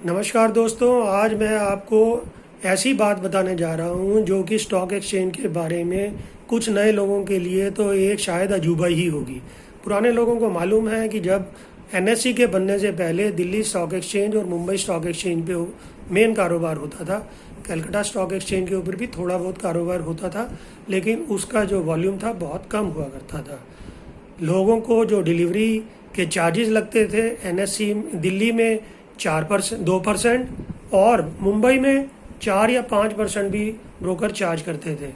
नमस्कार दोस्तों, आज मैं आपको ऐसी बात बताने जा रहा हूँ जो कि स्टॉक एक्सचेंज के बारे में कुछ नए लोगों के लिए तो एक शायद अजूबा ही होगी। पुराने लोगों को मालूम है कि जब एनएससी के बनने से पहले दिल्ली स्टॉक एक्सचेंज और मुंबई स्टॉक एक्सचेंज पे मेन कारोबार होता था। कलकत्ता स्टॉक एक्सचेंज के ऊपर भी थोड़ा बहुत कारोबार होता था, लेकिन उसका जो वॉल्यूम था बहुत कम हुआ करता था। लोगों को जो डिलीवरी के चार्जेस लगते थे एनएससी दिल्ली में 4%, 2% और मुंबई में 4 या 5% भी ब्रोकर चार्ज करते थे।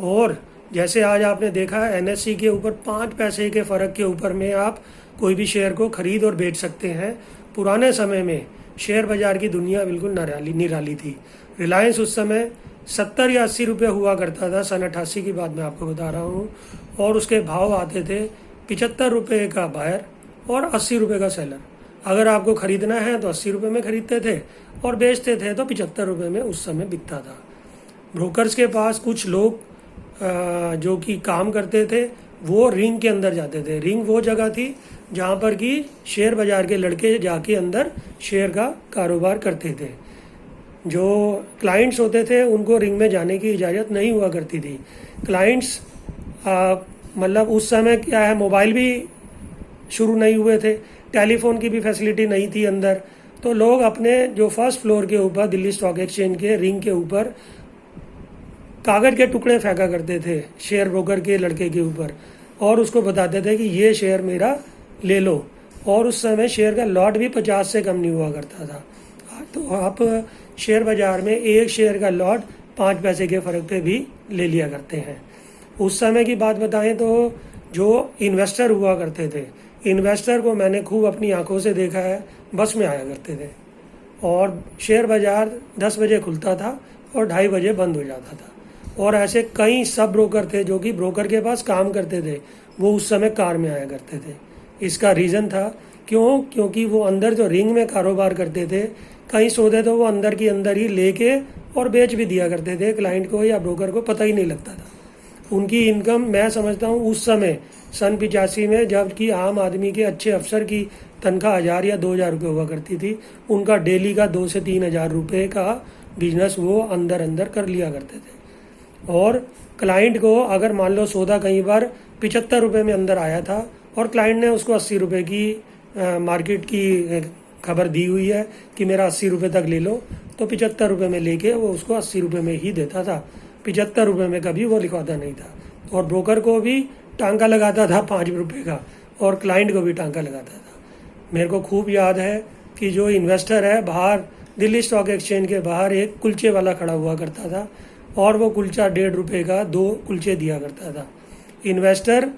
और जैसे आज आपने देखा एनएससी के ऊपर 5 पैसे के फ़र्क के ऊपर में आप कोई भी शेयर को खरीद और बेच सकते हैं। पुराने समय में शेयर बाज़ार की दुनिया बिल्कुल निराली थी। रिलायंस उस समय 70 या 80 रुपये हुआ करता था, सन 88 की बात मैं आपको बता रहा हूँ। और उसके भाव आते थे 75 रुपये का बायर और 80 रुपये का सेलर। अगर आपको खरीदना है तो 80 रुपये में खरीदते थे और बेचते थे तो 75 रुपये में उस समय बिकता था। ब्रोकर्स के पास कुछ लोग जो कि काम करते थे वो रिंग के अंदर जाते थे। रिंग वो जगह थी जहाँ पर कि शेयर बाज़ार के लड़के जाके अंदर शेयर का कारोबार करते थे। जो क्लाइंट्स होते थे उनको रिंग में जाने की इजाज़त नहीं हुआ करती थी। क्लाइंट्स मतलब उस समय क्या है, मोबाइल भी शुरू नहीं हुए थे, टेलीफोन की भी फैसिलिटी नहीं थी अंदर। तो लोग अपने जो फर्स्ट फ्लोर के ऊपर दिल्ली स्टॉक एक्सचेंज के रिंग के ऊपर कागज़ के टुकड़े फेंका करते थे शेयर ब्रोकर के लड़के के ऊपर और उसको बताते थे कि ये शेयर मेरा ले लो। और उस समय शेयर का लॉट भी 50 से कम नहीं हुआ करता था। तो आप शेयर बाज़ार में एक शेयर का लॉट 5 पैसे के फ़र्क पे भी ले लिया करते हैं। उस समय की बात बताएं तो जो इन्वेस्टर हुआ करते थे, इन्वेस्टर को मैंने खूब अपनी आंखों से देखा है, बस में आया करते थे और शेयर बाज़ार 10 बजे खुलता था और 2:30 बजे बंद हो जाता था। और ऐसे कई सब ब्रोकर थे जो कि ब्रोकर के पास काम करते थे, वो उस समय कार में आया करते थे। इसका रीज़न था क्योंकि वो अंदर जो रिंग में कारोबार करते थे, कई सौदे तो वो अंदर की अंदर ही लेके और बेच भी दिया करते थे। क्लाइंट को या ब्रोकर को पता ही नहीं लगता था। उनकी इनकम मैं समझता हूँ उस समय सन 85 में जबकि आम आदमी के अच्छे अफसर की तनख्वाह 1000 या 2000 रुपये हुआ करती थी, उनका डेली का 2 से 3 हज़ार रुपये का बिजनेस वो अंदर कर लिया करते थे। और क्लाइंट को अगर मान लो सौदा कई बार 75 रुपये में अंदर आया था और क्लाइंट ने उसको 80 रुपये की मार्केट की खबर दी हुई है कि मेरा 80 रुपये तक ले लो, तो 75 रुपये में लेके वो उसको 80 रुपये में ही देता था। 75 रुपये में कभी वो लिखवाता नहीं था। और ब्रोकर को भी टांका लगाता था 5 रुपये का और क्लाइंट को भी टांका लगाता था। मेरे को खूब याद है कि जो इन्वेस्टर है बाहर दिल्ली स्टॉक एक्सचेंज के बाहर एक कुलचे वाला खड़ा हुआ करता था और वो कुलचा 1.5 रुपये का 2 कुलचे दिया करता था। इन्वेस्टर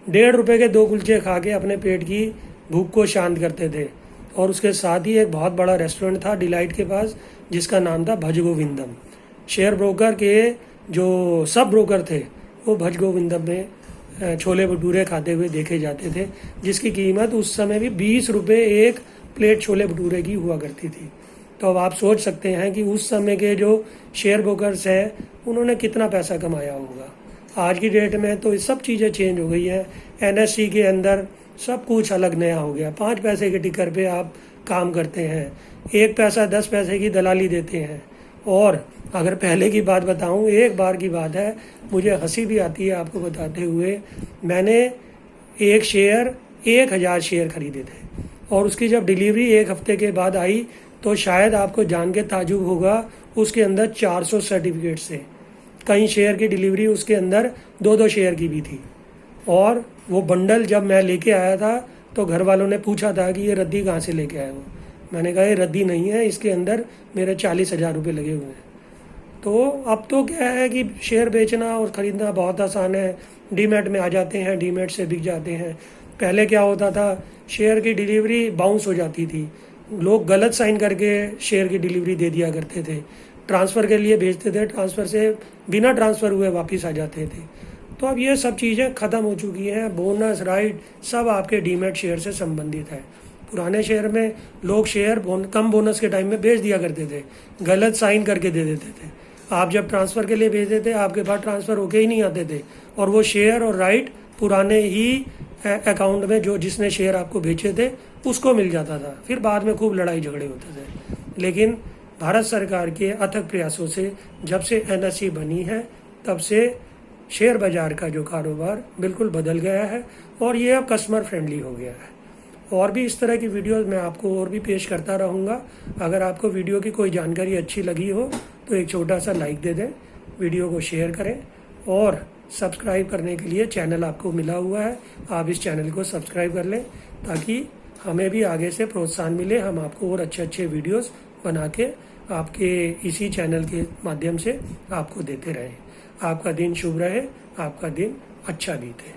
1.5 रुपये के 2 कुलचे खा के अपने पेट की भूख को शांत करते थे। और उसके साथ ही एक बहुत बड़ा रेस्टोरेंट था डिलाइट के पास जिसका नाम था भज गोविंदम। शेयर ब्रोकर के जो सब ब्रोकर थे वो भज गोविंदम में छोले भटूरे खाते हुए देखे जाते थे, जिसकी कीमत उस समय भी 20 रुपये एक प्लेट छोले भटूरे की हुआ करती थी। तो अब आप सोच सकते हैं कि उस समय के जो शेयर ब्रोकर्स हैं उन्होंने कितना पैसा कमाया होगा। आज की डेट में तो सब चीज़ें चेंज हो गई हैं। एनएससी के अंदर सब कुछ अलग नया हो गया। 5 पैसे के टिकर पे आप काम करते हैं, 1 पैसा 10 पैसे की दलाली देते हैं। और अगर पहले की बात बताऊं, एक बार की बात है, मुझे हंसी भी आती है आपको बताते हुए। मैंने एक शेयर 1000 शेयर खरीदे थे और उसकी जब डिलीवरी 1 हफ्ते के बाद आई तो शायद आपको जान के ताजुब होगा, उसके अंदर 400 सर्टिफिकेट्स थे। कई शेयर की डिलीवरी उसके अंदर 2-2 शेयर की भी थी। और वो बंडल जब मैं लेके आया था तो घर वालों ने पूछा था कि ये रद्दी कहाँ से लेके आए हो। मैंने कहा ये रद्दी नहीं है, इसके अंदर मेरे 40,000 रुपये लगे हुए हैं। तो अब तो क्या है कि शेयर बेचना और ख़रीदना बहुत आसान है। डीमैट में आ जाते हैं, डीमैट से बिक जाते हैं। पहले क्या होता था, शेयर की डिलीवरी बाउंस हो जाती थी, लोग गलत साइन करके शेयर की डिलीवरी दे दिया करते थे। ट्रांसफ़र के लिए भेजते थे, ट्रांसफ़र से बिना ट्रांसफ़र हुए वापस आ जाते थे। तो अब ये सब चीज़ें ख़त्म हो चुकी हैं। बोनस राइट सब आपके डीमैट शेयर से संबंधित है। पुराने शेयर में लोग शेयर कम बोनस के टाइम में बेच दिया करते थे, गलत साइन करके दे देते थे। आप जब ट्रांसफ़र के लिए भेजते थे आपके पास ट्रांसफ़र होके ही नहीं आते थे और वो शेयर और राइट पुराने ही अकाउंट में जो जिसने शेयर आपको बेचे थे उसको मिल जाता था। फिर बाद में खूब लड़ाई झगड़े होते थे। लेकिन भारत सरकार के अथक प्रयासों से जब से NSE बनी है तब से शेयर बाज़ार का जो कारोबार बिल्कुल बदल गया है और ये अब कस्टमर फ्रेंडली हो गया है। और भी इस तरह की वीडियोस मैं आपको और भी पेश करता रहूँगा। अगर आपको वीडियो की कोई जानकारी अच्छी लगी हो तो एक छोटा सा लाइक दे दें, वीडियो को शेयर करें और सब्सक्राइब करने के लिए चैनल आपको मिला हुआ है, आप इस चैनल को सब्सक्राइब कर लें ताकि हमें भी आगे से प्रोत्साहन मिले, हम आपको और अच्छे अच्छे वीडियोस बना के आपके इसी चैनल के माध्यम से आपको देते रहें। आपका दिन शुभ रहे, आपका दिन अच्छा बीते।